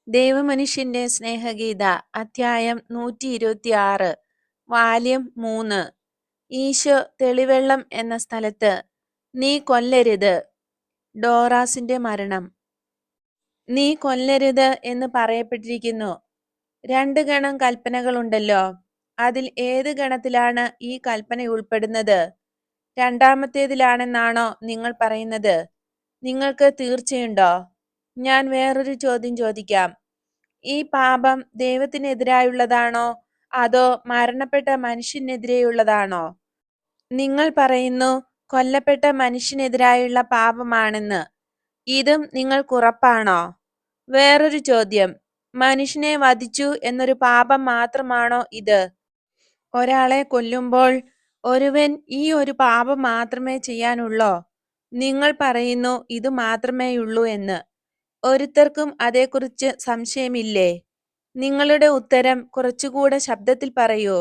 ദൈവമനുഷ്യന്റെ സ്നേഹഗീത അധ്യായം 126 വാല്യം 3 ഈശോ തെളിവെള്ളം എന്ന സ്ഥലത്ത് നീ കൊല്ലരുത്. ഡോറാസിന്റെ മരണം. നീ കൊല്ലരുത് എന്ന് പറയപ്പെട്ടിരിക്കുന്നു. 2 ഗണം കൽപ്പനകളുണ്ടല്ലോ. അതിൽ ഏത് ഗണത്തിലാണ് ഈ കൽപ്പന ഉൾപ്പെടുന്നത്? രണ്ടാമത്തേതിലാണെന്നാണോ നിങ്ങൾ പറയുന്നത്? നിങ്ങൾക്ക് തീർച്ചയുണ്ടോ? ഞാൻ വേറൊരു ചോദ്യം ചോദിക്കാം. ഈ പാപം ദൈവത്തിനെതിരായുള്ളതാണോ അതോ മരണപ്പെട്ട മനുഷ്യനെതിരെയുള്ളതാണോ? നിങ്ങൾ പറയുന്നു കൊല്ലപ്പെട്ട മനുഷ്യനെതിരായുള്ള പാപമാണെന്ന്. ഇതും നിങ്ങൾക്കുറപ്പാണോ? വേറൊരു ചോദ്യം. മനുഷ്യനെ വധിച്ചു എന്നൊരു പാപം മാത്രമാണോ ഇത്? ഒരാളെ കൊല്ലുമ്പോൾ ഒരുവൻ ഈ ഒരു പാപം മാത്രമേ ചെയ്യാനുള്ളോ? നിങ്ങൾ പറയുന്നു ഇത് മാത്രമേയുള്ളൂ എന്ന്. ഒരുത്തർക്കും അതേക്കുറിച്ച് സംശയമില്ലേ? നിങ്ങളുടെ ഉത്തരം കുറച്ചുകൂടെ ശബ്ദത്തിൽ പറയൂ.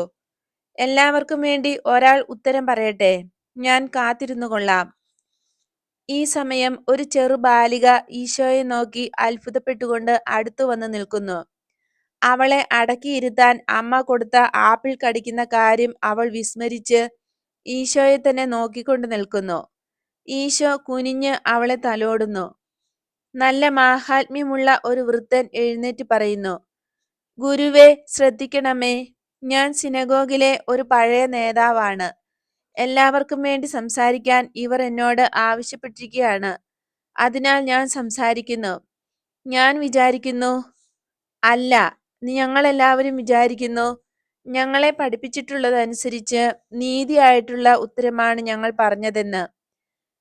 എല്ലാവർക്കും വേണ്ടി ഒരാൾ ഉത്തരം പറയട്ടെ. ഞാൻ കാത്തിരുന്നു കൊള്ളാം. ഈ സമയം ഒരു ചെറു ബാലിക ഈശോയെ നോക്കി അത്ഭുതപ്പെട്ടുകൊണ്ട് അടുത്തു വന്ന് നിൽക്കുന്നു. അവളെ അടക്കിയിരുത്താൻ അമ്മ കൊടുത്ത ആപ്പിൾ കടിക്കുന്ന കാര്യം അവൾ വിസ്മരിച്ച് ഈശോയെ തന്നെ നോക്കിക്കൊണ്ട് നിൽക്കുന്നു. ഈശോ കുനിഞ്ഞ് അവളെ തലോടുന്നു. നല്ല മാഹാത്മ്യമുള്ള ഒരു വൃദ്ധൻ എഴുന്നേറ്റ് പറയുന്നു, ഗുരുവേ, ശ്രദ്ധിക്കണമേ. ഞാൻ സിനഗോഗിലെ ഒരു പഴയ നേതാവാണ്. എല്ലാവർക്കും വേണ്ടി സംസാരിക്കാൻ ഇവർ എന്നോട് ആവശ്യപ്പെട്ടിരിക്കുകയാണ്. അതിനാൽ ഞാൻ സംസാരിക്കുന്നു. ഞാൻ വിചാരിക്കുന്നു, അല്ല, ഞങ്ങളെല്ലാവരും വിചാരിക്കുന്നു, ഞങ്ങളെ പഠിപ്പിച്ചിട്ടുള്ളതനുസരിച്ച് നീതിയായിട്ടുള്ള ഉത്തരമാണ് ഞങ്ങൾ പറഞ്ഞതെന്ന്.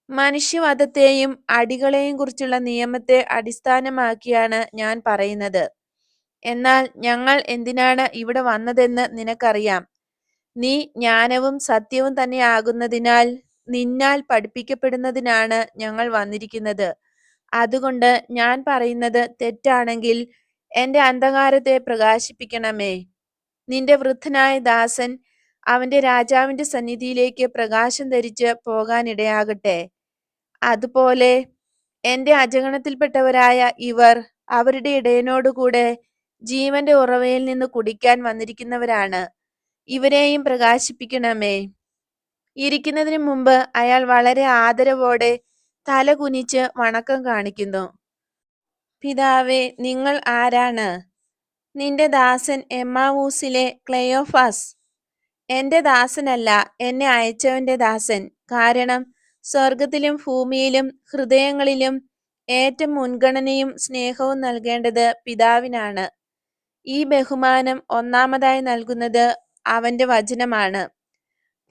മനുഷ്യവധത്തെയും അടികളെയും കുറിച്ചുള്ള നിയമത്തെ അടിസ്ഥാനമാക്കിയാണ് ഞാൻ പറയുന്നത്. എന്നാൽ ഞങ്ങൾ എന്തിനാണ് ഇവിടെ വന്നതെന്ന് നിനക്കറിയാം. നീ ജ്ഞാനവും സത്യവും തന്നെ ആകുന്നതിനാൽ നിന്നാൽ പഠിപ്പിക്കപ്പെടുന്നതിനാണ് ഞങ്ങൾ വന്നിരിക്കുന്നത്. അതുകൊണ്ട് ഞാൻ പറയുന്നത് തെറ്റാണെങ്കിൽ എന്റെ അന്ധകാരത്തെ പ്രകാശിപ്പിക്കണമേ. നിന്റെ വൃദ്ധനായ ദാസൻ അവന്റെ രാജാവിന്റെ സന്നിധിയിലേക്ക് പ്രകാശം ധരിച്ച് പോകാനിടയാകട്ടെ. അതുപോലെ എന്റെ അജഗണത്തിൽപ്പെട്ടവരായ ഇവർ അവരുടെ ഇടയനോടുകൂടെ ജീവന്റെ ഉറവയിൽ നിന്ന് കുടിക്കാൻ വന്നിരിക്കുന്നവരാണ്. ഇവരെയും പ്രകാശിപ്പിക്കണമേ. ഇരിക്കുന്നതിന് മുമ്പ് അയാൾ വളരെ ആദരവോടെ തല കുനിച്ച് വണക്കം കാണിക്കുന്നു. പിതാവേ, നിങ്ങൾ ആരാണ്? നിന്റെ ദാസൻ എമ്മാവൂസിലെ ക്ലെയോഫാസ്. എന്റെ ദാസനല്ല, എന്നെ അയച്ചവന്റെ ദാസൻ. കാരണം സ്വർഗത്തിലും ഭൂമിയിലും ഹൃദയങ്ങളിലും ഏറ്റവും മുൻഗണനയും സ്നേഹവും നൽകേണ്ടത് പിതാവിനാണ്. ഈ ബഹുമാനം ഒന്നാമതായി നൽകുന്നത് അവന്റെ വചനമാണ്.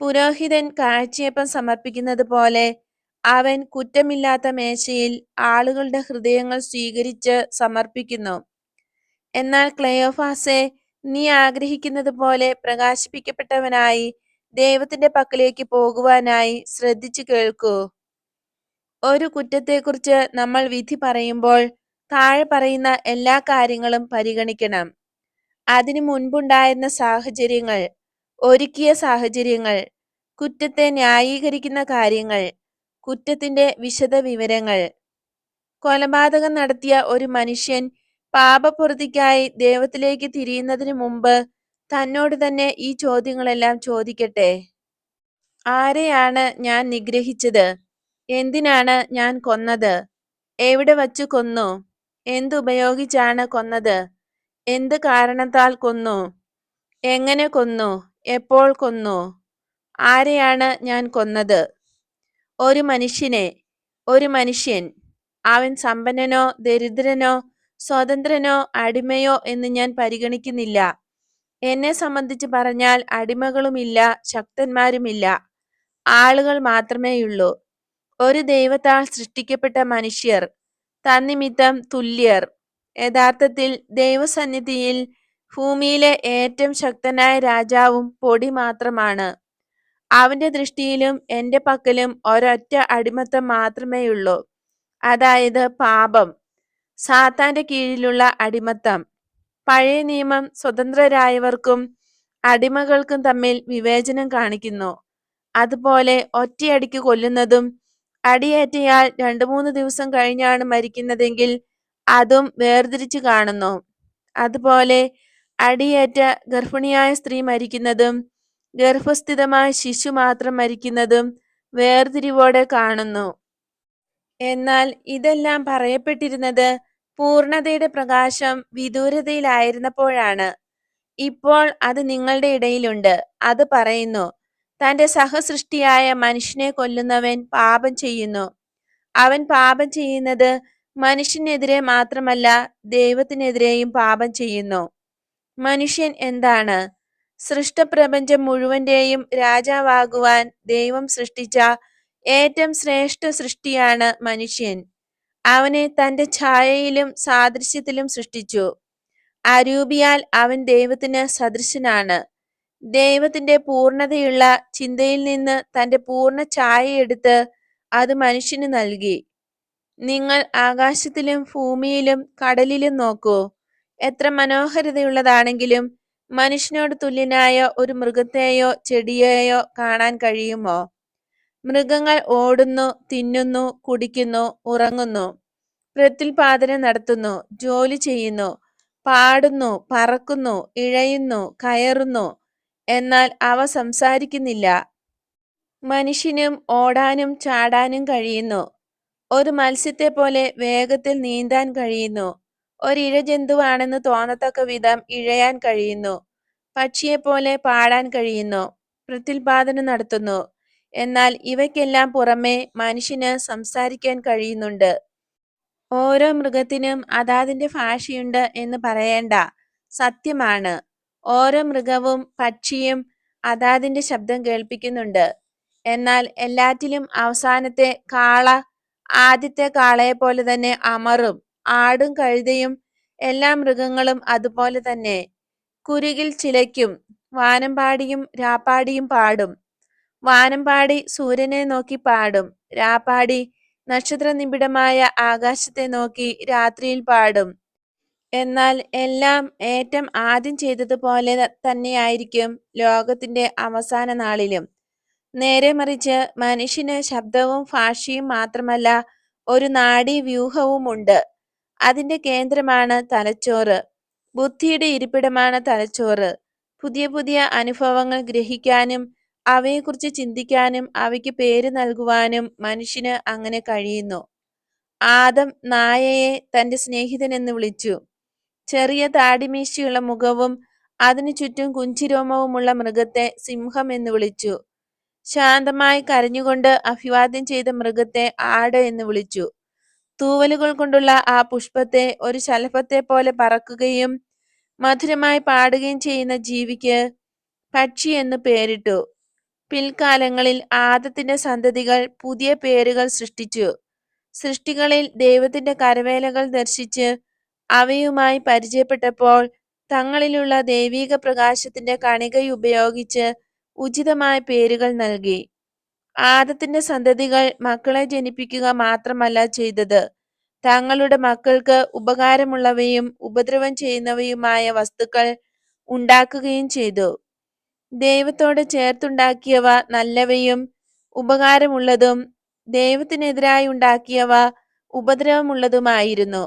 പുരോഹിതൻ കാഴ്ചയപ്പം സമർപ്പിക്കുന്നത് പോലെ അവൻ കുറ്റമില്ലാത്ത മേശയിൽ ആളുകളുടെ ഹൃദയങ്ങൾ സ്വീകരിച്ച് സമർപ്പിക്കുന്നു. എന്നാൽ ക്ലെയോഫാസെ, നീ ആഗ്രഹിക്കുന്നത് പോലെ പ്രകാശിപ്പിക്കപ്പെട്ടവനായി ദൈവത്തിന്റെ പക്കലേക്ക് പോകുവാനായി ശ്രദ്ധിച്ചു കേൾക്കൂ. ഒരു കുറ്റത്തെക്കുറിച്ച് നമ്മൾ വിധി പറയുമ്പോൾ താഴെ പറയുന്ന എല്ലാ കാര്യങ്ങളും പരിഗണിക്കണം. അതിനു മുൻപുണ്ടായിരുന്ന സാഹചര്യങ്ങൾ, ഒരുക്കിയ സാഹചര്യങ്ങൾ, കുറ്റത്തെ ന്യായീകരിക്കുന്ന കാര്യങ്ങൾ, കുറ്റത്തിന്റെ വിശദ വിവരങ്ങൾ. കൊലപാതകം നടത്തിയ ഒരു മനുഷ്യൻ പാപപൂർത്തിക്കായി ദൈവത്തിലേക്ക് തിരിയുന്നതിന് മുമ്പ് തന്നോട് തന്നെ ഈ ചോദ്യങ്ങളെല്ലാം ചോദിക്കട്ടെ. ആരെയാണ് ഞാൻ നിഗ്രഹിച്ചത്? എന്തിനാണ് ഞാൻ കൊന്നത്? എവിടെ വച്ചു കൊന്നു? എന്തുപയോഗിച്ചാണ് കൊന്നത്? എന്ത് കാരണത്താൽ കൊന്നു? എങ്ങനെ കൊന്നു? എപ്പോൾ കൊന്നു? ആരെയാണ് ഞാൻ കൊന്നത്? ഒരു മനുഷ്യൻ. അവൻ സമ്പന്നനോ ദരിദ്രനോ സ്വതന്ത്രനോ അടിമയോ എന്ന് ഞാൻ പരിഗണിക്കുന്നില്ല. എന്നെ സംബന്ധിച്ച് പറഞ്ഞാൽ അടിമകളുമില്ല, ശക്തന്മാരുമില്ല, ആളുകൾ മാത്രമേയുള്ളൂ. ഒരു ദൈവത്താൽ സൃഷ്ടിക്കപ്പെട്ട മനുഷ്യർ, തന്നിമിത്തം തുല്യർ. യഥാർത്ഥത്തിൽ ദൈവസന്നിധിയിൽ ഭൂമിയിലെ ഏറ്റവും ശക്തനായ രാജാവും പൊടി മാത്രമാണ്. അവന്റെ ദൃഷ്ടിയിലും എന്റെ പക്കലും ഒരൊറ്റ അടിമത്തം മാത്രമേയുള്ളൂ, അതായത് പാപം, സാത്താന്റെ കീഴിലുള്ള അടിമത്തം. പഴയ നിയമം സ്വതന്ത്രരായവർക്കും അടിമകൾക്കും തമ്മിൽ വിവേചനം കാണിക്കുന്നു. അതുപോലെ ഒറ്റയടിക്ക് കൊല്ലുന്നതും അടിയേറ്റയാൾ 2-3 ദിവസം കഴിഞ്ഞാണ് മരിക്കുന്നതെങ്കിൽ അതും വേർതിരിച്ചു കാണുന്നു. അതുപോലെ അടിയേറ്റ ഗർഭിണിയായ സ്ത്രീ മരിക്കുന്നതും ഗർഭസ്ഥിതമായ ശിശു മാത്രം മരിക്കുന്നതും വേർതിരിവോടെ കാണുന്നു. എന്നാൽ ഇതെല്ലാം പറയപ്പെട്ടിരുന്നത് പൂർണ്ണതയുടെ പ്രകാശം വിദൂരതയിലായിരുന്നപ്പോഴാണ്. ഇപ്പോൾ അത് നിങ്ങളുടെ ഇടയിലുണ്ട്. അത് പറയുന്നു, തന്റെ സഹസൃഷ്ടിയായ മനുഷ്യനെ കൊല്ലുന്നവൻ പാപം ചെയ്യുന്നു. അവൻ പാപം ചെയ്യുന്നത് മനുഷ്യനെതിരെ മാത്രമല്ല, ദൈവത്തിനെതിരെയും പാപം ചെയ്യുന്നു. മനുഷ്യൻ എന്താണ്? സൃഷ്ടപ്രപഞ്ചം മുഴുവന്റെയും രാജാവാകുവാൻ ദൈവം സൃഷ്ടിച്ച ഏറ്റവും ശ്രേഷ്ഠ സൃഷ്ടിയാണ് മനുഷ്യൻ. അവനെ തന്റെ ഛായയിലും സാദൃശ്യത്തിലും സൃഷ്ടിച്ചു. അരൂപിയാൽ അവൻ ദൈവത്തിന് സദൃശനാണ്. ദൈവത്തിന്റെ പൂർണ്ണതയുള്ള ചിന്തയിൽ നിന്ന് തന്റെ പൂർണ്ണ ഛായയെടുത്ത് അത് മനുഷ്യന് നൽകി. നിങ്ങൾ ആകാശത്തിലും ഭൂമിയിലും കടലിലും നോക്കൂ. എത്ര മനോഹരതയുള്ളതാണെങ്കിലും മനുഷ്യനോട് തുല്യനായ ഒരു മൃഗത്തെയോ ചെടിയെയോ കാണാൻ കഴിയുമോ? മൃഗങ്ങൾ ഓടുന്നു, തിന്നുന്നു, കുടിക്കുന്നു, ഉറങ്ങുന്നു, പ്രത്യുൽപാദനം നടത്തുന്നു, ജോലി ചെയ്യുന്നു, പാടുന്നു, പറക്കുന്നു, ഇഴയുന്നു, കയറുന്നു, എന്നാൽ അവ സംസാരിക്കുന്നില്ല. മനുഷ്യനും ഓടാനും ചാടാനും കഴിയുന്നു. ഒരു മത്സ്യത്തെ പോലെ വേഗത്തിൽ നീന്താൻ കഴിയുന്നു. ഒരിഴജന്തുവാണെന്ന് തോന്നത്തക്ക വിധം ഇഴയാൻ കഴിയുന്നു. പക്ഷിയെപ്പോലെ പാടാൻ കഴിയുന്നു, പ്രത്യുൽപാദനം നടത്തുന്നു. എന്നാൽ ഇവയ്ക്കെല്ലാം പുറമെ മനുഷ്യന് സംസാരിക്കാൻ കഴിയുന്നുണ്ട്. ഓരോ മൃഗത്തിനും അതാതിന്റെ ഭാഷയുണ്ട് എന്ന് പറയേണ്ട, സത്യമാണ്. ഓരോ മൃഗവും പക്ഷിയും അതാതിന്റെ ശബ്ദം കേൾപ്പിക്കുന്നുണ്ട്. എന്നാൽ എല്ലാറ്റിലും അവസാനത്തെ കാള ആദ്യത്തെ കാളയെപ്പോലെ തന്നെ അമറും. ആടും കഴുതയും എല്ലാ മൃഗങ്ങളും അതുപോലെ തന്നെ. കുരുകിൽ ചിലയ്ക്കും. വാനമ്പാടിയും രാപ്പാടിയും പാടും. വാനമ്പാടി സൂര്യനെ നോക്കി പാടും. രാപ്പാടി നക്ഷത്രനിബിഡമായ ആകാശത്തെ നോക്കി രാത്രിയിൽ പാടും. എന്നാൽ എല്ലാം ഏറ്റം ആദ്യം ചെയ്തതുപോലെ തന്നെയായിരിക്കും ലോകത്തിന്റെ അവസാന നാളിലും. നേരെ മറിച്ച് മനുഷ്യന് ശബ്ദവും ഭാഷയും മാത്രമല്ല, ഒരു നാഡീവ്യൂഹവുമുണ്ട്. അതിന്റെ കേന്ദ്രമാണ് തലച്ചോറ്. ബുദ്ധിയുടെ ഇരിപ്പിടമാണ് തലച്ചോറ്. പുതിയ പുതിയ അനുഭവങ്ങൾ ഗ്രഹിക്കാനും അവയെക്കുറിച്ച് ചിന്തിക്കാനും അവയ്ക്ക് പേര് നൽകുവാനും മനുഷ്യന് അങ്ങനെ കഴിയുന്നു. ആദം നായയെ തന്റെ സ്നേഹിതനെന്ന് വിളിച്ചു. ചെറിയ താടിമീശയുള്ള മുഖവും അതിനു ചുറ്റും കുഞ്ചിരോമവുമുള്ള മൃഗത്തെ സിംഹം എന്ന് വിളിച്ചു. ശാന്തമായി കരഞ്ഞുകൊണ്ട് അഭിവാദ്യം ചെയ്ത മൃഗത്തെ ആട് എന്ന് വിളിച്ചു. തൂവലുകൾ കൊണ്ടുള്ള ആ പുഷ്പത്തെ ഒരു ശലഭത്തെ പോലെ പറക്കുകയും മധുരമായി പാടുകയും ചെയ്യുന്ന ജീവിക്ക് പക്ഷി എന്ന് പേരിട്ടു. പിൽക്കാലങ്ങളിൽ ആദത്തിന്റെ സന്തതികൾ പുതിയ പേരുകൾ സൃഷ്ടിച്ചു. സൃഷ്ടികളിൽ ദൈവത്തിന്റെ കരവേലകൾ ദർശിച്ച് അവയുമായി പരിചയപ്പെട്ടപ്പോൾ തങ്ങളിലുള്ള ദൈവിക പ്രകാശത്തിന്റെ കണികയുപയോഗിച്ച് ഉചിതമായ പേരുകൾ നൽകി. ആദത്തിന്റെ സന്തതികൾ മക്കളെ ജനിപ്പിക്കുക മാത്രമല്ല ചെയ്തത്, തങ്ങളുടെ മക്കൾക്ക് ഉപകാരമുള്ളവയും ഉപദ്രവം ചെയ്യുന്നവയുമായ വസ്തുക്കൾ ഉണ്ടാക്കുകയും ചെയ്തു. ദൈവത്തോട് ചേർത്തുണ്ടാക്കിയവ നല്ലവയും ഉപകാരമുള്ളതും ദൈവത്തിനെതിരായി ഉണ്ടാക്കിയവ ഉപദ്രവമുള്ളതുമായിരുന്നു.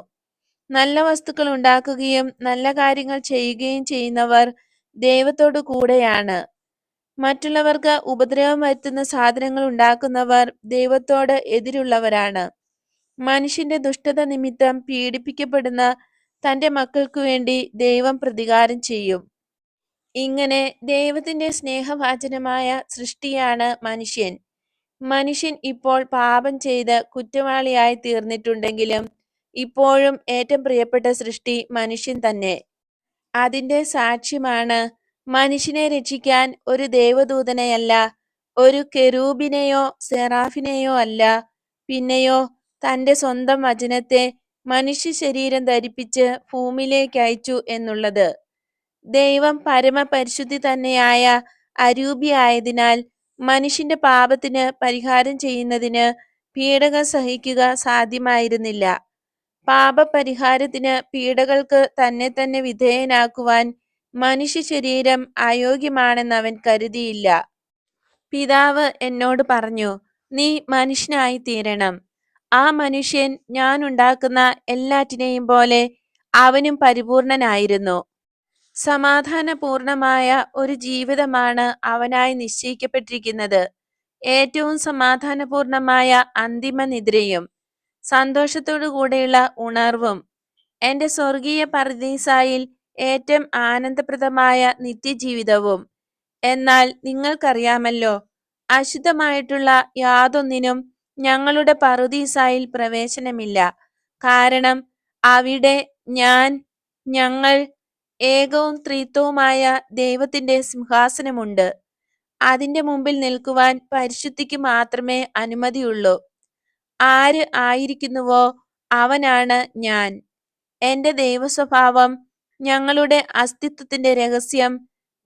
നല്ല വസ്തുക്കൾ ഉണ്ടാക്കുകയും നല്ല കാര്യങ്ങൾ ചെയ്യുകയും ചെയ്യുന്നവർ ദൈവത്തോടു കൂടെയാണ്. മറ്റുള്ളവർക്ക് ഉപദ്രവം വരുത്തുന്ന സാധനങ്ങൾ ഉണ്ടാക്കുന്നവർ ദൈവത്തോട് എതിരുള്ളവരാണ്. മനുഷ്യന്റെ ദുഷ്ടത നിമിത്തം പീഡിപ്പിക്കപ്പെടുന്ന തന്റെ മക്കൾക്കു വേണ്ടി ദൈവം പ്രതികാരം ചെയ്യും. ഇങ്ങനെ ദൈവത്തിന്റെ സ്നേഹവാചനമായ സൃഷ്ടിയാണ് മനുഷ്യൻ. മനുഷ്യൻ ഇപ്പോൾ പാപം ചെയ്ത് കുറ്റവാളിയായി തീർന്നിട്ടുണ്ടെങ്കിലും ഇപ്പോഴും ഏറ്റവും പ്രിയപ്പെട്ട സൃഷ്ടി മനുഷ്യൻ തന്നെ. അതിന്റെ സാക്ഷ്യമാണ് മനുഷ്യനെ രക്ഷിക്കാൻ ഒരു ദേവദൂതനെയല്ല, ഒരു കെരൂബിനെയോ സെറാഫിനെയോ അല്ല, പിന്നെയോ തന്റെ സ്വന്തം വചനത്തെ മനുഷ്യ ശരീരം ധരിപ്പിച്ച് ഭൂമിയിലേക്ക് അയച്ചു എന്നുള്ളത്. ദൈവം പരമപരിശുദ്ധി തന്നെയായ അരൂപിയായതിനാൽ മനുഷ്യന്റെ പാപത്തിന് പരിഹാരം ചെയ്യുന്നതിന് പീഡകൾ സഹിക്കുക സാധ്യമായിരുന്നില്ല. പാപപരിഹാരത്തിന് പീഡകൾക്ക് തന്നെ തന്നെ വിധേയനാക്കുവാൻ മനുഷ്യ ശരീരം അയോഗ്യമാണെന്ന് അവൻ കരുതിയില്ല. പിതാവ് എന്നോട് പറഞ്ഞു, നീ മനുഷ്യനായി തീരണം. ആ മനുഷ്യൻ ഞാൻ ഉണ്ടാക്കുന്ന എല്ലാറ്റിനെയും പോലെ അവനും പരിപൂർണനായിരുന്നു. സമാധാനപൂർണമായ ഒരു ജീവിതമാണ് അവനായി നിശ്ചയിക്കപ്പെട്ടിരിക്കുന്നത്. ഏറ്റവും സമാധാനപൂർണമായ അന്തിമ നിദ്രയും സന്തോഷത്തോടു കൂടെയുള്ള ഉണർവും എന്റെ സ്വർഗീയ പറുദീസായിൽ ഏറ്റവും ആനന്ദപ്രദമായ നിത്യജീവിതവും. എന്നാൽ നിങ്ങൾക്കറിയാമല്ലോ, അശുദ്ധമായിട്ടുള്ള യാതൊന്നിനും ഞങ്ങളുടെ പറുദീസായിൽ പ്രവേശനമില്ല. കാരണം അവിടെ ഞങ്ങൾ ഏകവും ത്രിത്വവുമായ ദൈവത്തിന്റെ സിംഹാസനമുണ്ട്. അതിന്റെ മുമ്പിൽ നിൽക്കുവാൻ പരിശുദ്ധിക്ക് മാത്രമേ അനുമതിയുള്ളൂ. ആര് ആയിരിക്കുന്നുവോ അവനാണ് ഞാൻ. എന്റെ ദൈവസ്വഭാവം, ഞങ്ങളുടെ അസ്തിത്വത്തിന്റെ രഹസ്യം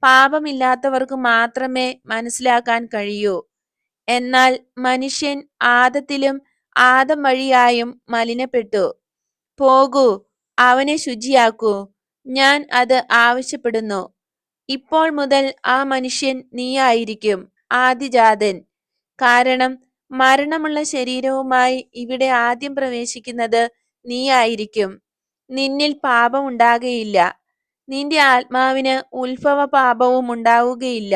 പാപമില്ലാത്തവർക്ക് മാത്രമേ മനസ്സിലാക്കാൻ കഴിയൂ. എന്നാൽ മനുഷ്യൻ ആദത്തിലും ആദം വഴിയായും മലിനപ്പെട്ടു. പോകൂ, അവനെ ശുചിയാക്കൂ, ഞാൻ അത് ആവശ്യപ്പെടുന്നു. ഇപ്പോൾ മുതൽ ആ മനുഷ്യൻ നീയായിരിക്കും, ആദിജാതൻ. കാരണം മരണമുള്ള ശരീരവുമായി ഇവിടെ ആദ്യം പ്രവേശിക്കുന്നത് നീയായിരിക്കും. നിന്നിൽ പാപം ഉണ്ടാകുകയില്ല. നിന്റെ ആത്മാവിന് ഉത്ഭവ പാപവും ഉണ്ടാവുകയില്ല.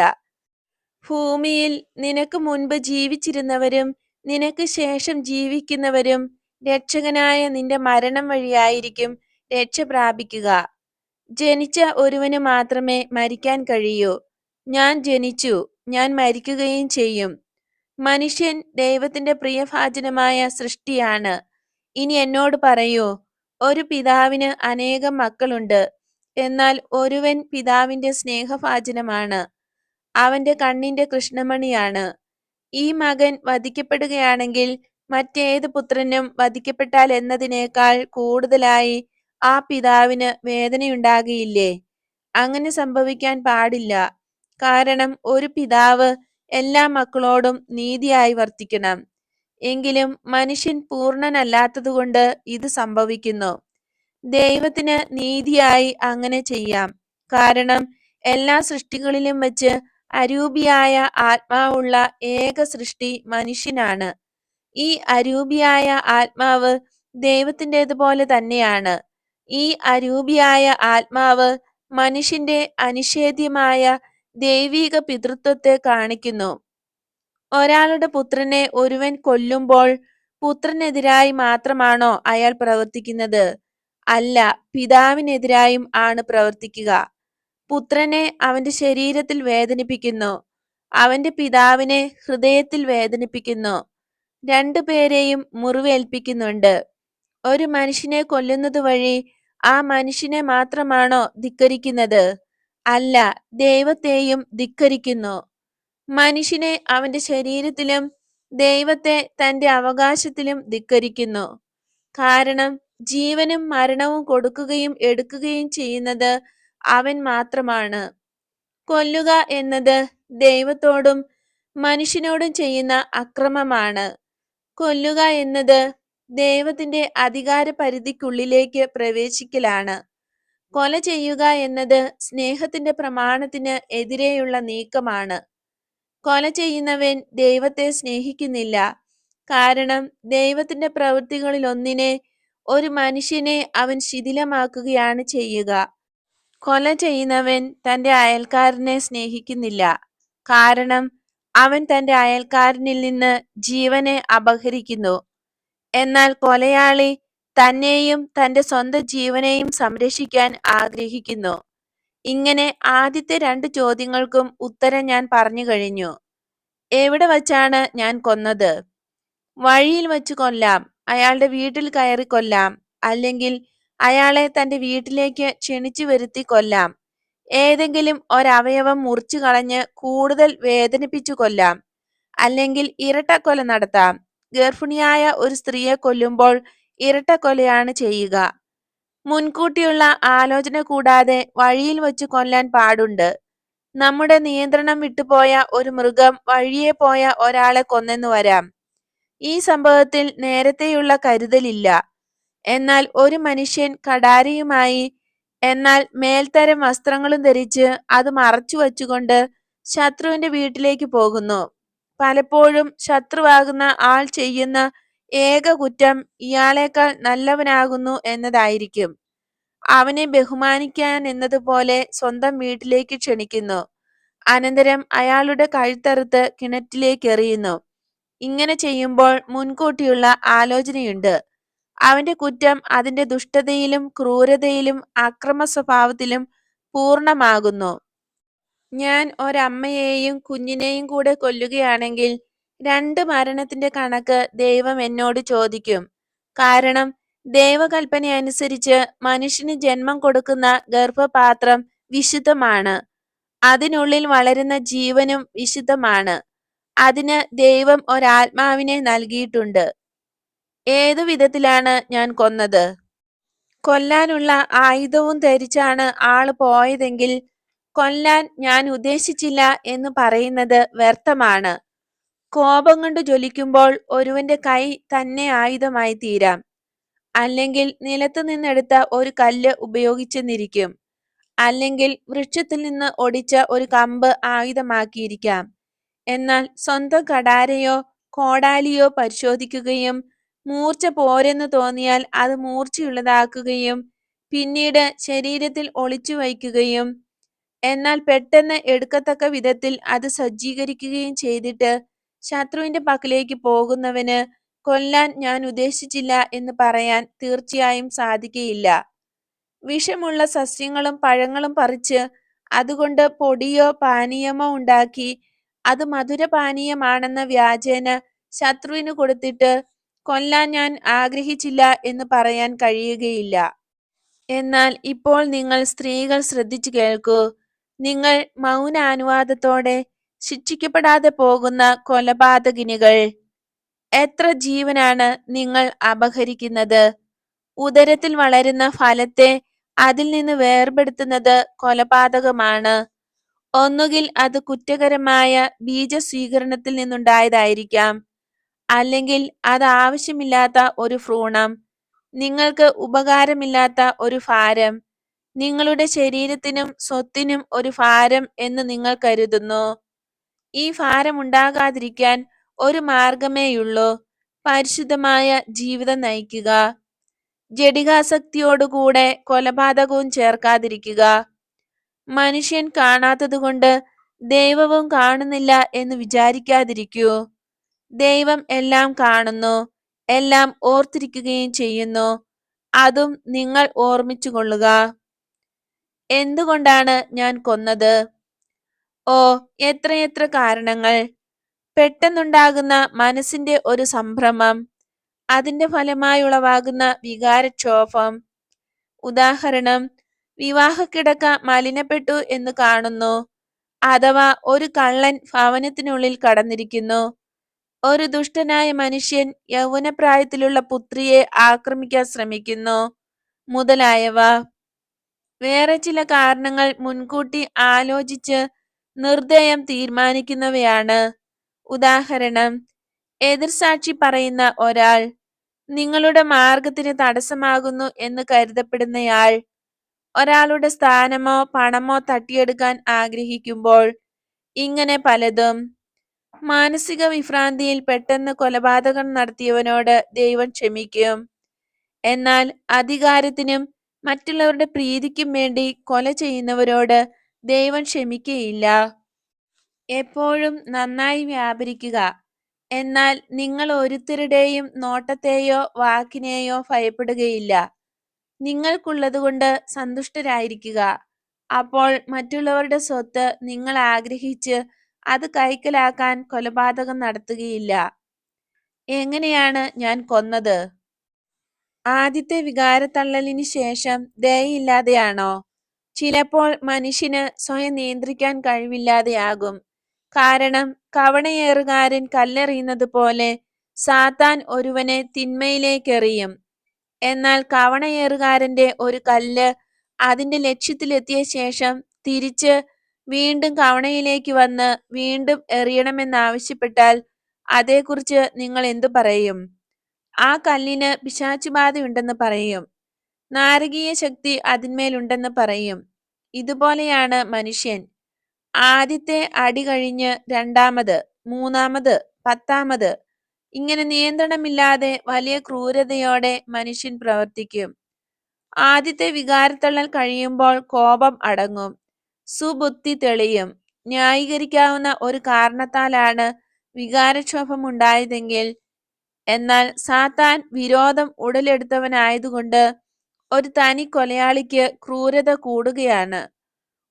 ഭൂമിയിൽ നിനക്ക് മുൻപ് ജീവിച്ചിരുന്നവരും നിനക്ക് ശേഷം ജീവിക്കുന്നവരും രക്ഷകനായ നിന്റെ മരണം വഴിയായിരിക്കും രക്ഷ പ്രാപിക്കുക. ജനിച്ച ഒരുവന് മാത്രമേ മരിക്കാൻ കഴിയൂ. ഞാൻ ജനിച്ചു, ഞാൻ മരിക്കുകയും ചെയ്യും. മനുഷ്യൻ ദൈവത്തിന്റെ പ്രിയഭാജനമായ സൃഷ്ടിയാണ്. ഇനി എന്നോട് പറയൂ, ഒരു പിതാവിന് അനേകം മക്കളുണ്ട്, എന്നാൽ ഒരുവൻ പിതാവിന്റെ സ്നേഹഭാജനമാണ്, അവന്റെ കണ്ണിന്റെ കൃഷ്ണമണിയാണ്. ഈ മകൻ വധിക്കപ്പെടുകയാണെങ്കിൽ മറ്റേത് പുത്രനും വധിക്കപ്പെട്ടാൽ എന്നതിനേക്കാൾ കൂടുതലായി ആ പിതാവിന് വേദനയുണ്ടാകുകയില്ലേ? അങ്ങനെ സംഭവിക്കാൻ പാടില്ല. കാരണം ഒരു പിതാവ് എല്ലാ മക്കളോടും നീതിയായി വർത്തിക്കണം. എങ്കിലും മനുഷ്യൻ പൂർണ്ണനല്ലാത്തതുകൊണ്ട് ഇത് സംഭവിക്കുന്നു. ദൈവത്തിന് നീതിയായി അങ്ങനെ ചെയ്യാം. കാരണം എല്ലാ സൃഷ്ടികളിലും വെച്ച് അരൂപിയായ ആത്മാവുള്ള ഏക സൃഷ്ടി മനുഷ്യനാണ്. ഈ അരൂപിയായ ആത്മാവ് ദൈവത്തിൻ്റെതുപോലെ തന്നെയാണ്. ഈ അരൂപിയായ ആത്മാവ് മനുഷ്യന്റെ അനിഷേധ്യമായ ദൈവിക പിതൃത്വത്തെ കാണിക്കുന്നു. ഒരാളുടെ പുത്രനെ ഒരുവൻ കൊല്ലുമ്പോൾ പുത്രനെതിരായി മാത്രമാണോ അയാൾ പ്രവർത്തിക്കുന്നത്? അല്ല, പിതാവിനെതിരായും ആണ് പ്രവർത്തിക്കുക. പുത്രനെ അവന്റെ ശരീരത്തിൽ വേദനിപ്പിക്കുന്നു, അവന്റെ പിതാവിനെ ഹൃദയത്തിൽ വേദനിപ്പിക്കുന്നു. രണ്ടുപേരെയും മുറിവേൽപ്പിക്കുന്നുണ്ട്. ഒരു മനുഷ്യനെ കൊല്ലുന്നത് വഴി ആ മനുഷ്യനെ മാത്രമാണോ ധിക്കരിക്കുന്നത്? അല്ല, ദൈവത്തെയും ധിക്കരിക്കുന്നു. മനുഷ്യനെ അവന്റെ ശരീരത്തിലും ദൈവത്തെ തന്റെ അവകാശത്തിലും ധിക്കരിക്കുന്നു. കാരണം ജീവനും മരണവും കൊടുക്കുകയും എടുക്കുകയും ചെയ്യുന്നത് അവൻ മാത്രമാണ്. കൊല്ലുക എന്നത് ദൈവത്തോടും മനുഷ്യനോടും ചെയ്യുന്ന അക്രമമാണ്. കൊല്ലുക എന്നത് ദൈവത്തിന്റെ അധികാര പരിധിക്കുള്ളിലേക്ക് പ്രവേശിക്കലാണ്. കൊല ചെയ്യുക എന്നത് സ്നേഹത്തിന്റെ പ്രമാണത്തിന് എതിരെയുള്ള നീക്കമാണ്. കൊല ചെയ്യുന്നവൻ ദൈവത്തെ സ്നേഹിക്കുന്നില്ല. കാരണം ദൈവത്തിന്റെ പ്രവൃത്തികളിലൊന്നിനെ, ഒരു മനുഷ്യനെ അവൻ ശിഥിലമാക്കുകയാണ് ചെയ്യുക. കൊല ചെയ്യുന്നവൻ തന്റെ അയൽക്കാരനെ സ്നേഹിക്കുന്നില്ല. കാരണം അവൻ തന്റെ അയൽക്കാരനിൽ നിന്ന് ജീവനെ അപഹരിക്കുന്നു. എന്നാൽ കൊലയാളി തന്നെയും തന്റെ സ്വന്തം ജീവനെയും സംരക്ഷിക്കാൻ ആഗ്രഹിക്കുന്നു. ഇങ്ങനെ ആദ്യത്തെ 2 ചോദ്യങ്ങൾക്കും ഉത്തരം ഞാൻ പറഞ്ഞു കഴിഞ്ഞു. എവിടെ വച്ചാണ് ഞാൻ കൊന്നത്? വഴിയിൽ വച്ച് കൊല്ലാം, അയാളുടെ വീട്ടിൽ കയറി കൊല്ലാം, അല്ലെങ്കിൽ അയാളെ തന്റെ വീട്ടിലേക്ക് ക്ഷണിച്ചു വരുത്തി കൊല്ലാം. ഏതെങ്കിലും ഒരവയവം മുറിച്ചു കളഞ്ഞ് കൂടുതൽ വേദനിപ്പിച്ചു കൊല്ലാം. അല്ലെങ്കിൽ ഇരട്ടക്കൊല നടത്താം. ഗർഭിണിയായ ഒരു സ്ത്രീയെ കൊല്ലുമ്പോൾ ഇരട്ടക്കൊലയാണ് ചെയ്യുക. മുൻകൂട്ടിയുള്ള ആലോചന കൂടാതെ വഴിയിൽ വച്ച് കൊല്ലാൻ പാടുണ്ട്. നമ്മുടെ നിയന്ത്രണം വിട്ടുപോയ ഒരു മൃഗം വഴിയെ പോയ ഒരാളെ കൊന്നെന്നു വരാം. ഈ സംഭവത്തിൽ നേരത്തെയുള്ള കരുതലില്ല. എന്നാൽ ഒരു മനുഷ്യൻ കടാരയുമായി, എന്നാൽ മേൽത്തരം വസ്ത്രങ്ങളും ധരിച്ച് അത് മറച്ചു വച്ചുകൊണ്ട് ശത്രുവിന്റെ വീട്ടിലേക്ക് പോകുന്നു. പലപ്പോഴും ശത്രുവാകുന്ന ആൾ ചെയ്യുന്ന ഏക കുറ്റം ഇയാളേക്കാൾ നല്ലവനാകുന്നു എന്നതായിരിക്കും. അവനെ ബഹുമാനിക്കാൻ എന്നതുപോലെ സ്വന്തം വീട്ടിലേക്ക് ക്ഷണിക്കുന്നു. അനന്തരം അയാളുടെ കഴുത്തറുത്ത് കിണറ്റിലേക്ക് എറിയുന്നു. ഇങ്ങനെ ചെയ്യുമ്പോൾ മുൻകൂട്ടിയുള്ള ആലോചനയുണ്ട്. അവന്റെ കുറ്റം അതിന്റെ ദുഷ്ടതയിലും ക്രൂരതയിലും അക്രമ സ്വഭാവത്തിലും പൂർണ്ണമാകുന്നു. ഞാൻ ഒരമ്മയെയും കുഞ്ഞിനെയും കൂടെ കൊല്ലുകയാണെങ്കിൽ 2 മരണത്തിന്റെ കണക്ക് ദൈവം എന്നോട് ചോദിക്കും. കാരണം ദൈവകൽപ്പന അനുസരിച്ച് മനുഷ്യന് ജന്മം കൊടുക്കുന്ന ഗർഭപാത്രം വിശുദ്ധമാണ്. അതിനുള്ളിൽ വളരുന്ന ജീവനും വിശുദ്ധമാണ്. അതിന് ദൈവം ഒരാത്മാവിനെ നൽകിയിട്ടുണ്ട്. ഏതു വിധത്തിലാണ് ഞാൻ കൊന്നത്? കൊല്ലാനുള്ള ആയുധവും ധരിച്ചാണ് ആള് പോയതെങ്കിൽ കൊല്ലാൻ ഞാൻ ഉദ്ദേശിച്ചില്ല എന്ന് പറയുന്നത് വ്യർത്ഥമാണ്. കോപം കൊണ്ട് ജ്വലിക്കുമ്പോൾ ഒരുവന്റെ കൈ തന്നെ ആയുധമായി തീരാം. അല്ലെങ്കിൽ നിലത്തു നിന്നെടുത്ത ഒരു കല്ല് ഉപയോഗിച്ചെന്നിരിക്കും. അല്ലെങ്കിൽ വൃക്ഷത്തിൽ നിന്ന് ഒടിച്ച ഒരു കമ്പ് ആയുധമാക്കിയിരിക്കാം. എന്നാൽ സ്വന്തം കടാരയോ കോടാലിയോ പരിശോധിക്കുകയും മൂർച്ച പോരെന്ന് തോന്നിയാൽ അത് മൂർച്ചയുള്ളതാക്കുകയും പിന്നീട് ശരീരത്തിൽ ഒളിച്ചു വയ്ക്കുകയും എന്നാൽ പെട്ടെന്ന് എടുക്കത്തക്ക വിധത്തിൽ അത് സജ്ജീകരിക്കുകയും ചെയ്തിട്ട് ശത്രുവിന്റെ പക്കലേക്ക് പോകുന്നവന് കൊല്ലാൻ ഞാൻ ഉദ്ദേശിച്ചില്ല എന്ന് പറയാൻ തീർച്ചയായും സാധിക്കയില്ല. വിഷമുള്ള സസ്യങ്ങളും പഴങ്ങളും പറിച്ച് അതുകൊണ്ട് പൊടിയോ പാനീയമോ ഉണ്ടാക്കി അത് മധുരപാനീയമാണെന്ന വ്യാജേന ശത്രുവിന് കൊടുത്തിട്ട് കൊല്ലാൻ ഞാൻ ആഗ്രഹിച്ചില്ല എന്ന് പറയാൻ കഴിയുകയില്ല. എന്നാൽ ഇപ്പോൾ നിങ്ങൾ സ്ത്രീകൾ ശ്രദ്ധിച്ചു കേൾക്കൂ. നിങ്ങൾ മൗനാനുവാദത്തോടെ ശിക്ഷിക്കപ്പെടാതെ പോകുന്ന കൊലപാതകിനികൾ, എത്ര ജീവനാണ് നിങ്ങൾ അപഹരിക്കുന്നത്? ഉദരത്തിൽ വളരുന്ന ഫലത്തെ അതിൽ നിന്ന് വേർപെടുത്തുന്നത് കൊലപാതകമാണ്. ഒന്നുകിൽ അത് കുറ്റകരമായ ബീജസ്വീകരണത്തിൽ നിന്നുണ്ടായതായിരിക്കാം, അല്ലെങ്കിൽ അത് ആവശ്യമില്ലാത്ത ഒരു ഭ്രൂണം, നിങ്ങൾക്ക് ഉപകാരമില്ലാത്ത ഒരു ഭാരം, നിങ്ങളുടെ ശരീരത്തിനും സ്വത്തിനും ഒരു ഭാരം എന്ന് നിങ്ങൾ കരുതുന്നു. ഈ ഭാരം ഉണ്ടാകാതിരിക്കാൻ ഒരു മാർഗമേയുള്ളൂ: പരിശുദ്ധമായ ജീവിതം നയിക്കുക. ജഡികാസക്തിയോടുകൂടെ കൊലപാതകവും ചേർക്കാതിരിക്കുക. മനുഷ്യൻ കാണാത്തതുകൊണ്ട് ദൈവവും കാണുന്നില്ല എന്ന് വിചാരിക്കാതിരിക്കൂ. ദൈവം എല്ലാം കാണുന്നു, എല്ലാം ഓർത്തിരിക്കുകയും ചെയ്യുന്നു. അതും നിങ്ങൾ ഓർമ്മിച്ചുകൊള്ളുക. എന്തുകൊണ്ടാണ് ഞാൻ കൊന്നത്? ഓ, എത്രയെത്ര കാരണങ്ങൾ! പെട്ടെന്നുണ്ടാകുന്ന മനസ്സിന്റെ ഒരു സംഭ്രമം, അതിന്റെ ഫലമായി ഉളവാകുന്ന വികാരക്ഷോഭം. ഉദാഹരണം: വിവാഹക്കിടക്ക മലിനപ്പെട്ടു എന്ന് കാണുന്നു, അഥവാ ഒരു കള്ളൻ ഭവനത്തിനുള്ളിൽ കടന്നിരിക്കുന്നു, ഒരു ദുഷ്ടനായ മനുഷ്യൻ യൗവനപ്രായത്തിലുള്ള പുത്രിയെ ആക്രമിക്കാൻ ശ്രമിക്കുന്നു, മുതലായവ. വേറെ ചില കാരണങ്ങൾ മുൻകൂട്ടി ആലോചിച്ച് നിർദ്ദയം തീരുമാനിക്കുന്നവയാണ്. ഉദാഹരണം: എതിർസാക്ഷി പറയുന്ന ഒരാൾ, നിങ്ങളുടെ മാർഗത്തിന് തടസ്സമാകുന്നു എന്ന് കരുതപ്പെടുന്നയാൾ, ഒരാളുടെ സ്ഥാനമോ പണമോ തട്ടിയെടുക്കാൻ ആഗ്രഹിക്കുമ്പോൾ, ഇങ്ങനെ പലതും. മാനസിക വിഭ്രാന്തിയിൽ പെട്ടെന്ന് കൊലപാതകം നടത്തിയവനോട് ദൈവം ക്ഷമിക്കും. എന്നാൽ അധികാരത്തിനും മറ്റുള്ളവരുടെ പ്രീതിക്കും വേണ്ടി കൊല ചെയ്യുന്നവരോട് ദൈവം ക്ഷമിക്കയില്ല. എപ്പോഴും നന്നായി വ്യാപരിക്കുക. എന്നാൽ നിങ്ങൾ ഒരുത്തരുടെയും നോട്ടത്തെയോ വാക്കിനെയോ ഭയപ്പെടുകയില്ല. നിങ്ങൾക്കുള്ളതുകൊണ്ട് സന്തുഷ്ടരായിരിക്കുക. അപ്പോൾ മറ്റുള്ളവരുടെ സ്വത്ത് നിങ്ങൾ ആഗ്രഹിച്ച് അത് കൈക്കലാക്കാൻ കൊലപാതകം നടത്തുകയില്ല. എങ്ങനെയാണ് ഞാൻ കൊന്നത്? ആദ്യത്തെ വികാരത്തള്ളലിന് ശേഷം ദയയില്ലാതെയാണോ? ചിലപ്പോൾ മനുഷ്യന് സ്വയം നിയന്ത്രിക്കാൻ കഴിവില്ലാതെയാകും. കാരണം കവണയേറുകാരൻ കല്ലെറിയുന്നത് പോലെ സാത്താൻ ഒരുവനെ തിന്മയിലേക്കെറിയും. എന്നാൽ കവണയേറുകാരന്റെ ഒരു കല്ല് അതിന്റെ ലക്ഷ്യത്തിലെത്തിയ ശേഷം തിരിച്ച് വീണ്ടും കവണയിലേക്ക് വന്ന് വീണ്ടും എറിയണമെന്നാവശ്യപ്പെട്ടാൽ അതേക്കുറിച്ച് നിങ്ങൾ എന്തു പറയും? ആ കല്ലിന് പിശാചുബാധയുണ്ടെന്ന് പറയും. നാരകീയ ശക്തി അതിന്മേലുണ്ടെന്ന് പറയും. ഇതുപോലെയാണ് മനുഷ്യൻ. ആദ്യത്തെ അടി കഴിഞ്ഞ് രണ്ടാമത്, മൂന്നാമത്, 10-മത്, ഇങ്ങനെ നിയന്ത്രണമില്ലാതെ വലിയ ക്രൂരതയോടെ മനുഷ്യൻ പ്രവർത്തിക്കും. ആദ്യത്തെ വികാരത്തള്ളൽ കഴിയുമ്പോൾ കോപം അടങ്ങും, സുബുദ്ധി തെളിയും. ന്യായീകരിക്കാവുന്ന ഒരു കാരണത്താലാണ് വികാരക്ഷോഭം ഉണ്ടായതെങ്കിൽ, എന്നാൽ സാത്താൻ വിരോധം ഉടലെടുത്തവനായതുകൊണ്ട് ഒരു തനി കൊലയാളിക്ക് ക്രൂരത കൂടുകയാണ്.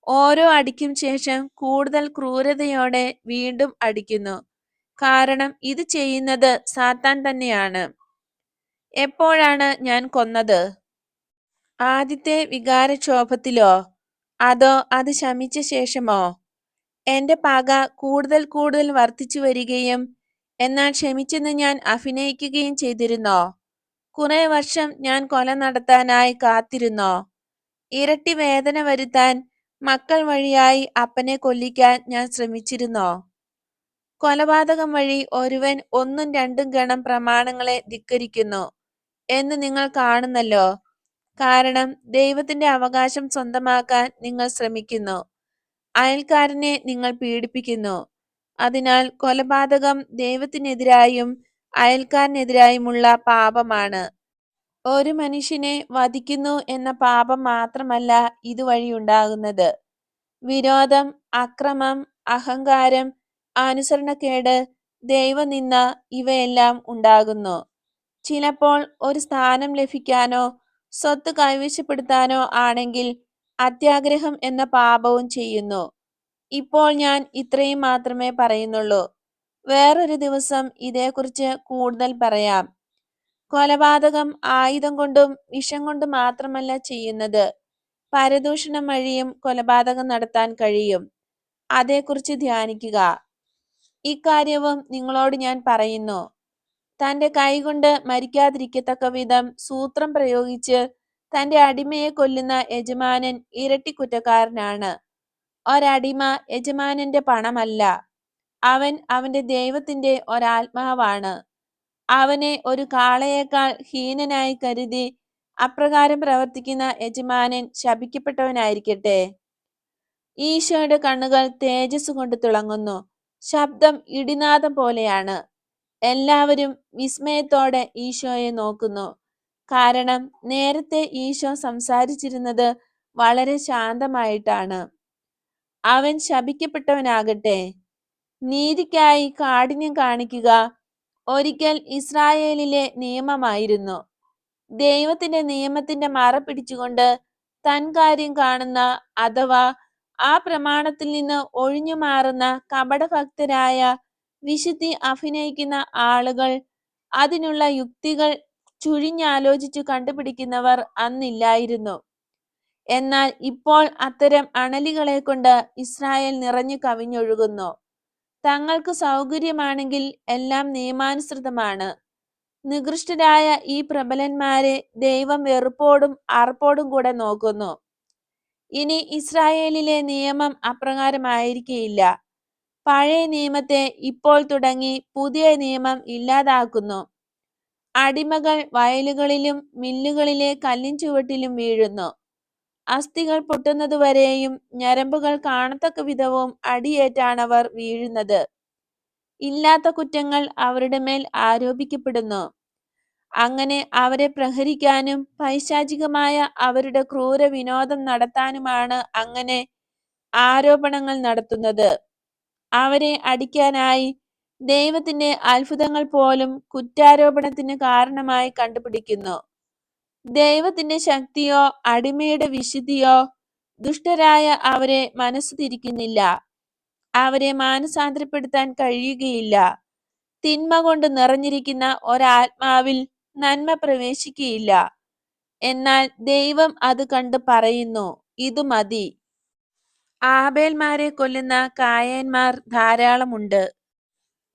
ഓരോ അടിക്കും ശേഷം കൂടുതൽ ക്രൂരതയോടെ വീണ്ടും അടിക്കുന്നു. കാരണം ഇത് ചെയ്യുന്നത് സാത്താൻ തന്നെയാണ്. എപ്പോഴാണ് ഞാൻ കൊന്നത്? ആദ്യത്തെ വികാരക്ഷോഭത്തിലോ, അതോ അത് ശമിച്ച ശേഷമോ? എന്റെ പക കൂടുതൽ കൂടുതൽ വർദ്ധിച്ചു വരികയും എന്നാൽ ക്ഷമിച്ചെന്ന് ഞാൻ അഭിനയിക്കുകയും ചെയ്തിരുന്നോ? കുറെ വർഷം ഞാൻ കൊല നടത്താനായി കാത്തിരുന്നോ? ഇരട്ടി വേദന വരുത്താൻ മക്കൾ വഴിയായി അപ്പനെ കൊല്ലിക്കാൻ ഞാൻ ശ്രമിച്ചിരുന്നോ? കൊലപാതകം വഴി ഒരുവൻ ഒന്നും രണ്ടും ഗണം പ്രമാണങ്ങളെ ധിക്കരിക്കുന്നു എന്ന് നിങ്ങൾ കാണുന്നല്ലോ. കാരണം ദൈവത്തിന്റെ അവകാശം സ്വന്തമാക്കാൻ നിങ്ങൾ ശ്രമിക്കുന്നു, അയൽക്കാരനെ നിങ്ങൾ പീഡിപ്പിക്കുന്നു. അതിനാൽ കൊലപാതകം ദൈവത്തിനെതിരായും അയൽക്കാരനെതിരായുമുള്ള പാപമാണ്. ഒരു മനുഷ്യനെ വധിക്കുന്നു എന്ന പാപം മാത്രമല്ല ഇതുവഴി ഉണ്ടാകുന്നത്. വിരോധം, അക്രമം, അഹങ്കാരം, അനുസരണക്കേട്, ദൈവനിന്ദ ഇവയെല്ലാം ഉണ്ടാകുന്നു. ചിലപ്പോൾ ഒരു സ്ഥാനം ലഭിക്കാനോ സ്വത്ത് കൈവശപ്പെടുത്താനോ ആണെങ്കിൽ അത്യാഗ്രഹം എന്ന പാപവും ചെയ്യുന്നു. ഇപ്പോൾ ഞാൻ ഇത്രയും മാത്രമേ പറയുന്നുള്ളൂ. വേറൊരു ദിവസം ഇതേക്കുറിച്ച് കൂടുതൽ പറയാം. കൊലപാതകം ആയുധം കൊണ്ടും വിഷം കൊണ്ടും മാത്രമല്ല ചെയ്യുന്നത്. പരദൂഷണം വഴിയും കൊലപാതകം നടത്താൻ കഴിയും. അതേക്കുറിച്ച് ധ്യാനിക്കുക. ഇക്കാര്യവും നിങ്ങളോട് ഞാൻ പറയുന്നു. തന്റെ കൈകൊണ്ട് മരിക്കാതിരിക്കത്തക്ക വിധം സൂത്രം പ്രയോഗിച്ച് തന്റെ അടിമയെ കൊല്ലുന്ന യജമാനൻ ഇരട്ടി കുറ്റക്കാരനാണ്. ഒരടിമ യജമാനന്റെ പണമല്ല, അവൻ അവന്റെ ദൈവത്തിന്റെ ഒരാത്മാവാണ്. അവനെ ഒരു കാളയേക്കാൾ ഹീനനായി കരുതി അപ്രകാരം പ്രവർത്തിക്കുന്ന യജമാനൻ ശപിക്കപ്പെട്ടവനായിരിക്കട്ടെ. ഈശോയുടെ കണ്ണുകൾ തേജസ് കൊണ്ട് തിളങ്ങുന്നു, ശബ്ദം ഇടിനാദം പോലെയാണ്. എല്ലാവരും വിസ്മയത്തോടെ ഈശോയെ നോക്കുന്നു. കാരണം നേരത്തെ ഈശോ സംസാരിച്ചിരുന്നത് വളരെ ശാന്തമായിട്ടാണ്. അവൻ ശപിക്കപ്പെട്ടവനാകട്ടെ. നീതിക്കായി കാഠിന്യം കാണിക്കുക ഒരിക്കൽ ഇസ്രായേലിലെ നിയമമായിരുന്നു. ദൈവത്തിന്റെ നിയമത്തിന്റെ മറ പിടിച്ചുകൊണ്ട് തൻ കാര്യം കാണുന്ന, അഥവാ ആ പ്രമാണത്തിൽ നിന്ന് ഒഴിഞ്ഞു മാറുന്ന കപടഭക്തരായ വിശുദ്ധി അഭിനയിക്കുന്ന ആളുകൾ, അതിനുള്ള യുക്തികൾ ചുഴിഞ്ഞാലോചിച്ചു കണ്ടുപിടിക്കുന്നവർ അന്നില്ലായിരുന്നു. എന്നാൽ ഇപ്പോൾ അത്തരം അണലികളെ കൊണ്ട് ഇസ്രായേൽ നിറഞ്ഞു കവിഞ്ഞൊഴുകുന്നു. തങ്ങൾക്ക് സൗകര്യമാണെങ്കിൽ എല്ലാം നിയമാനുസൃതമാണ്. നികൃഷ്ടരായ ഈ പ്രബലന്മാരെ ദൈവം വെറുപ്പോടും അറപ്പോടും കൂടെ നോക്കുന്നു. ഇനി ഇസ്രായേലിലെ നിയമം അപ്രകാരമായിരിക്കയില്ല. പഴയ നിയമത്തെ ഇപ്പോൾ തുടങ്ങി പുതിയ നിയമം ഇല്ലാതാക്കുന്നു. അടിമകൾ വയലുകളിലും മില്ലുകളിലെ കല്ലിൻ ചുവട്ടിലും വീഴുന്നു. അസ്ഥികൾ പൊട്ടുന്നതുവരെയും ഞരമ്പുകൾ കാണത്തക്ക വിധവും അടിയേറ്റാണവർ വീഴുന്നത്. ഇല്ലാത്ത കുറ്റങ്ങൾ അവരുടെ മേൽ ആരോപിക്കപ്പെടുന്നു. അങ്ങനെ അവരെ പ്രഹരിക്കാനും പൈശാചികമായ അവരുടെ ക്രൂര വിനോദം നടത്താനുമാണ് അങ്ങനെ ആരോപണങ്ങൾ നടത്തുന്നത്. അവരെ അടിക്കാനായി ദൈവത്തിന്റെ അത്ഭുതങ്ങൾ പോലും കുറ്റാരോപണത്തിന് കാരണമായി കണ്ടുപിടിക്കുന്നു. ദൈവത്തിന്റെ ശക്തിയോ അടിമയുടെ വിശുദ്ധിയോ ദുഷ്ടരായ അവരെ മനസ്സു തിരിക്കുന്നില്ല. അവരെ മാനസാന്തരപ്പെടുത്താൻ കഴിയുകയില്ല. തിന്മ കൊണ്ട് നിറഞ്ഞിരിക്കുന്ന ഒരാത്മാവിൽ നന്മ പ്രവേശിക്കുകയില്ല. എന്നാൽ ദൈവം അത് കണ്ട് പറയുന്നു, ഇതു മതി. ആബേൽമാരെ കൊല്ലുന്ന കായന്മാർ ധാരാളമുണ്ട്.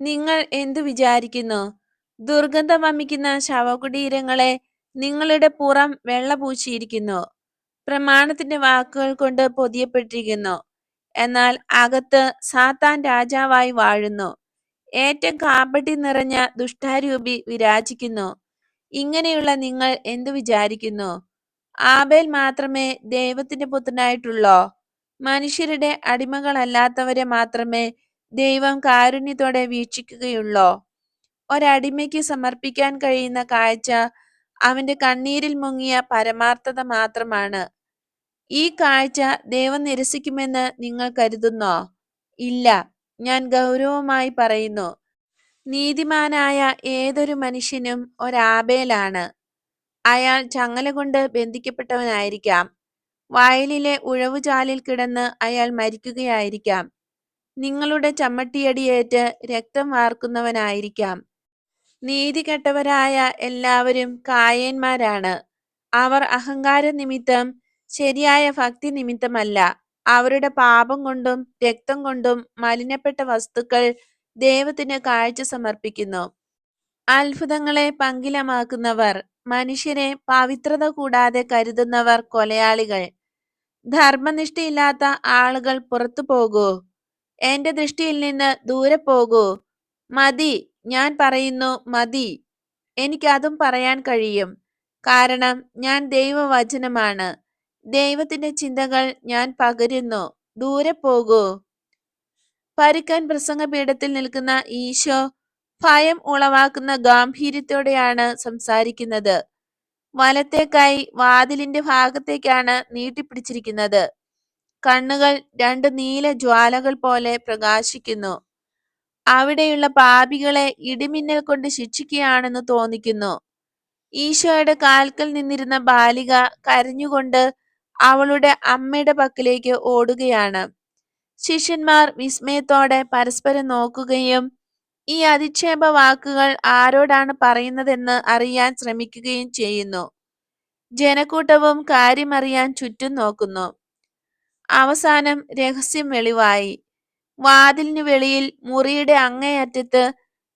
നിങ്ങൾ എന്തു വിചാരിക്കുന്നു? ദുർഗന്ധം വമിക്കുന്ന ശവകുടീരങ്ങളെ നിങ്ങളുടെ പുറം വെള്ള പൂശിയിരിക്കുന്നു, പ്രമാണത്തിന്റെ വാക്കുകൾ കൊണ്ട് പൊതിയപ്പെട്ടിരിക്കുന്നു. എന്നാൽ അകത്ത് സാത്താൻ രാജാവായി വാഴുന്നു. ഏറ്റവും കാപട്യം നിറഞ്ഞ ദുഷ്ടാരൂപി വിരാജിക്കുന്നു. ഇങ്ങനെയുള്ള നിങ്ങൾ എന്തു വിചാരിക്കുന്നു? ആബേൽ മാത്രമേ ദൈവത്തിന്റെ പുത്രനായിട്ടുള്ളോ? മനുഷ്യരുടെ അടിമകളല്ലാത്തവരെ മാത്രമേ ദൈവം കാരുണ്യത്തോടെ വീക്ഷിക്കുകയുള്ളോ? ഒരടിമയ്ക്ക് സമർപ്പിക്കാൻ കഴിയുന്ന കാഴ്ച അവന്റെ കണ്ണീരിൽ മുങ്ങിയ പരമാർത്ഥത മാത്രമാണ്. ഈ കാഴ്ച ദൈവം നിരസിക്കുമെന്ന് നിങ്ങൾ കരുതുന്നോ? ഇല്ല, ഞാൻ ഗൗരവമായി പറയുന്നു. നീതിമാനായ ഏതൊരു മനുഷ്യനും ഒരാബേലാണ്. അയാൾ ചങ്ങല കൊണ്ട് ബന്ധിക്കപ്പെട്ടവനായിരിക്കാം. വയലിലെ ഉഴവുചാലിൽ കിടന്ന് അയാൾ മരിക്കുകയായിരിക്കാം. നിങ്ങളുടെ ചമ്മട്ടിയടിയേറ്റ് രക്തം വാർക്കുന്നവനായിരിക്കാം. നീതികെട്ടവരായ എല്ലാവരും കായേന്മാരാണ്. അവർ അഹങ്കാര നിമിത്തം, ശരിയായ ഭക്തി നിമിത്തമല്ല, അവരുടെ പാപം കൊണ്ടും രക്തം കൊണ്ടും മലിനപ്പെട്ട വസ്തുക്കൾ ദൈവത്തിന് കാഴ്ച സമർപ്പിക്കുന്നു. അത്ഭുതങ്ങളെ പങ്കിലമാക്കുന്നവർ, മനുഷ്യരെ പവിത്രത കൂടാതെ കരുതുന്നവർ കൊലയാളികൾ. ധർമ്മനിഷ്ഠയില്ലാത്ത ആളുകൾ പുറത്തു പോകൂ. എന്റെ ദൃഷ്ടിയിൽ നിന്ന് ദൂരെ പോകൂ. മതി, ഞാൻ പറയുന്നു, മതി. എനിക്കതും പറയാൻ കഴിയും. കാരണം ഞാൻ ദൈവവചനമാണ്. ദൈവത്തിന്റെ ചിന്തകൾ ഞാൻ പകരുന്നു. ദൂരെ പോകൂ. പരുക്കൻ പ്രസംഗപീഠത്തിൽ നിൽക്കുന്ന ഈശോ ഭയം ഉളവാക്കുന്ന ഗാംഭീര്യത്തോടെയാണ് സംസാരിക്കുന്നത്. വലത്തെ കൈ വാതിലിന്റെ ഭാഗത്തേക്കാണ് നീട്ടിപ്പിടിച്ചിരിക്കുന്നത്. കണ്ണുകൾ രണ്ട് നീല ജ്വാലകൾ പോലെ പ്രകാശിക്കുന്നു. അവിടെയുള്ള പാപികളെ ഇടിമിന്നൽ കൊണ്ട് ശിക്ഷിക്കുകയാണെന്ന് തോന്നിക്കുന്നു. ഈശോയുടെ കാൽക്കൽ നിന്നിരുന്ന ബാലിക കരഞ്ഞുകൊണ്ട് അവളുടെ അമ്മയുടെ പക്കലേക്ക് ഓടുകയാണ്. ശിഷ്യന്മാർ വിസ്മയത്തോടെ പരസ്പരം നോക്കുകയും ഈ അധിക്ഷേപ വാക്കുകൾ ആരോടാണ് പറയുന്നതെന്ന് അറിയാൻ ശ്രമിക്കുകയും ചെയ്യുന്നു. ജനക്കൂട്ടവും കാര്യമറിയാൻ ചുറ്റും നോക്കുന്നു. അവസാനം രഹസ്യം വെളിവായി. വാതിലിനു വെളിയിൽ മുറിയുടെ അങ്ങേയറ്റത്ത്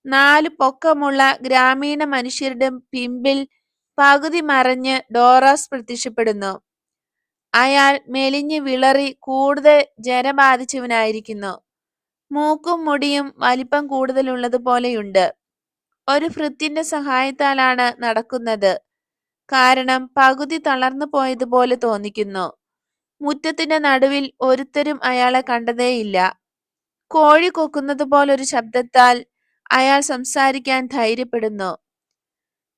4 പൊക്കമുള്ള ഗ്രാമീണ മനുഷ്യരുടെ പിമ്പിൽ പകുതി മറഞ്ഞ് ഡോറാസ് പ്രത്യക്ഷപ്പെടുന്നു. അയാൾ മെലിഞ്ഞ് വിളറി കൂടുതൽ ജരബാധിച്ചവനായിരിക്കുന്നു. മൂക്കും മുടിയും വലിപ്പം കൂടുതലുള്ളതുപോലെയുണ്ട്. ഒരു ഭൃത്യന്റെ സഹായത്താലാണ് നടക്കുന്നത്. കാരണം പകുതി തളർന്നു പോയതുപോലെ തോന്നിക്കുന്നു. മുറ്റത്തിന്റെ നടുവിൽ ഒരുത്തരും അയാളെ കണ്ടതേയില്ല. കോഴി കൊക്കുന്നത് പോലൊരു ശബ്ദത്താൽ അയാൾ സംസാരിക്കാൻ ധൈര്യപ്പെടുന്നു.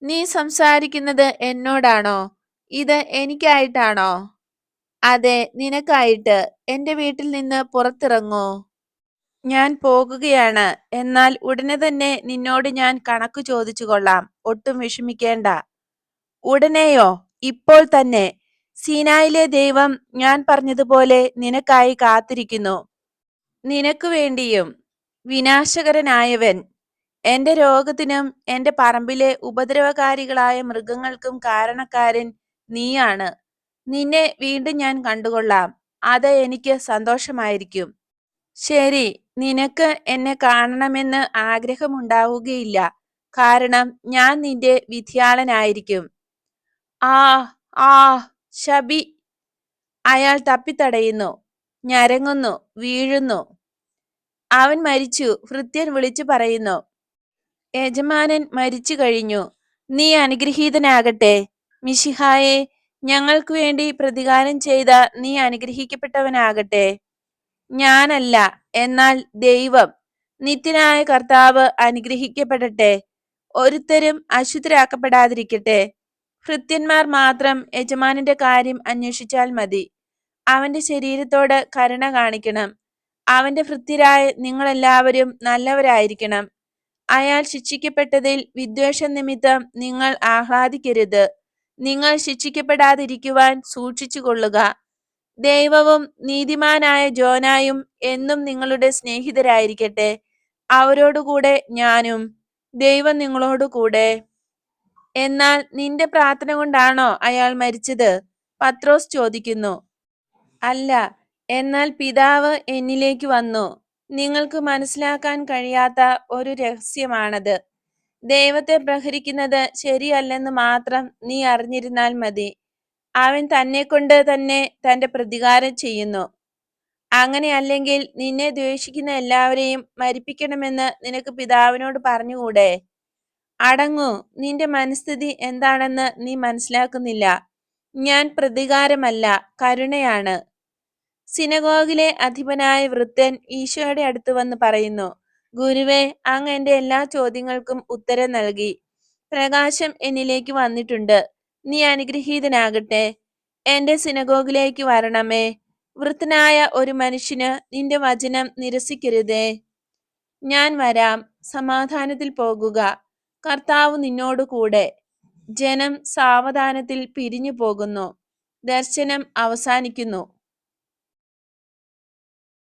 നീ സംസാരിക്കുന്നത് എന്നോടാണോ? ഇത് എനിക്കായിട്ടാണോ? അതെ, നിനക്കായിട്ട്. എന്റെ വീട്ടിൽ നിന്ന് പുറത്തിറങ്ങൂ. ഞാൻ പോകുകയാണ്. എന്നാൽ ഉടനെ തന്നെ നിന്നോട് ഞാൻ കണക്ക് ചോദിച്ചു കൊള്ളാം. ഒട്ടും വിഷമിക്കേണ്ട. ഉടനെയോ? ഇപ്പോൾ തന്നെ. സീനായിലെ ദൈവം ഞാൻ പറഞ്ഞതുപോലെ നിനക്കായി കാത്തിരിക്കുന്നു. നിനക്ക് വേണ്ടിയും. വിനാശകരനായവൻ, എന്റെ രോഗത്തിനും എന്റെ പറമ്പിലെ ഉപദ്രവകാരികളായ മൃഗങ്ങൾക്കും കാരണക്കാരൻ നീയാണ്. നിന്നെ വീണ്ടും ഞാൻ കണ്ടുകൊള്ളാം. അത് എനിക്ക് സന്തോഷമായിരിക്കും. ശരി, നിനക്ക് എന്നെ കാണണമെന്ന് ആഗ്രഹമുണ്ടാവുകയില്ല. കാരണം ഞാൻ നിന്റെ വിധിയാളനായിരിക്കും. ആ ആ ശബി. അയാൾ തപ്പിത്തടയുന്നു, ഞരങ്ങുന്നു, വീഴുന്നു. അവൻ മരിച്ചു, ഭൃത്യൻ വിളിച്ചു പറയുന്നു. യജമാനൻ മരിച്ചു കഴിഞ്ഞു. നീ അനുഗ്രഹീതനാകട്ടെ. മിശിഹായെ, ഞങ്ങൾക്ക് വേണ്ടി പ്രതികാരം ചെയ്ത നീ അനുഗ്രഹിക്കപ്പെട്ടവനാകട്ടെ. ഞാനല്ല, എന്നാൽ ദൈവം, നിത്യനായ കർത്താവ് അനുഗ്രഹിക്കപ്പെടട്ടെ. ഒരുത്തരും അശുദ്ധരാക്കപ്പെടാതിരിക്കട്ടെ. ഭൃത്യന്മാർ മാത്രം യജമാനന്റെ കാര്യം അന്വേഷിച്ചാൽ മതി. അവന്റെ ശരീരത്തോട് കരുണ കാണിക്കണം. അവന്റെ ഭൃത്യരായ നിങ്ങളെല്ലാവരും നല്ലവരായിരിക്കണം. അയാൾ ശിക്ഷിക്കപ്പെട്ടതിൽ വിദ്വേഷം നിമിത്തം നിങ്ങൾ ആഹ്ലാദിക്കരുത്. നിങ്ങൾ ശിക്ഷിക്കപ്പെടാതിരിക്കുവാൻ സൂക്ഷിച്ചുകൊള്ളുക. ദൈവവും നീതിമാനായ ജോനായും എന്നും നിങ്ങളുടെ സ്നേഹിതരായിരിക്കട്ടെ. അവരോടുകൂടെ ഞാനും. ദൈവം നിങ്ങളോടുകൂടെ. എന്നാൽ നിന്റെ പ്രാർത്ഥന കൊണ്ടാണോ അയാൾ മരിച്ചത്? പത്രോസ് ചോദിക്കുന്നു. അല്ല, എന്നാൽ പിതാവ് എന്നിലേക്ക് വന്നു. നിങ്ങൾക്ക് മനസ്സിലാക്കാൻ കഴിയാത്ത ഒരു രഹസ്യമാണത്. ദൈവത്തെ പ്രഹരിക്കുന്നത് ശരിയല്ലെന്ന് മാത്രം നീ അറിഞ്ഞിരുന്നാൽ മതി. അവൻ തന്നെക്കൊണ്ട് തന്നെ തന്റെ പ്രതികാരം ചെയ്യുന്നു. അങ്ങനെയല്ലെങ്കിൽ നിന്നെ ദ്വേഷിക്കുന്ന എല്ലാവരെയും മരിപ്പിക്കണമെന്ന് നിനക്ക് പിതാവിനോട് പറഞ്ഞുകൂടെ? അടങ്ങൂ, നിന്റെ മനസ്ഥിതി എന്താണെന്ന് നീ മനസ്സിലാക്കുന്നില്ല. ഞാൻ പ്രതികാരമല്ല, കരുണയാണ്. സിനഗോഗിലെ അധിപനായ വൃദ്ധൻ ഈശോയുടെ അടുത്ത് വന്ന് പറയുന്നു, ഗുരുവേ, അങ്ങ് എന്റെ എല്ലാ ചോദ്യങ്ങൾക്കും ഉത്തരം നൽകി. പ്രകാശം എന്നിലേക്ക് വന്നിട്ടുണ്ട്. നീ അനുഗ്രഹീതനാകട്ടെ. എന്റെ സിനഗോഗിലേക്ക് വരണമേ. വൃദ്ധനായ ഒരു മനുഷ്യന് നിന്റെ വചനം നിരസിക്കരുതേ. ഞാൻ വരാം. സമാധാനത്തിൽ പോകുക. കർത്താവ് നിന്നോടു കൂടെ. ജനം സാവധാനത്തിൽ പിരിഞ്ഞു പോകുന്നു. ദർശനം അവസാനിക്കുന്നു.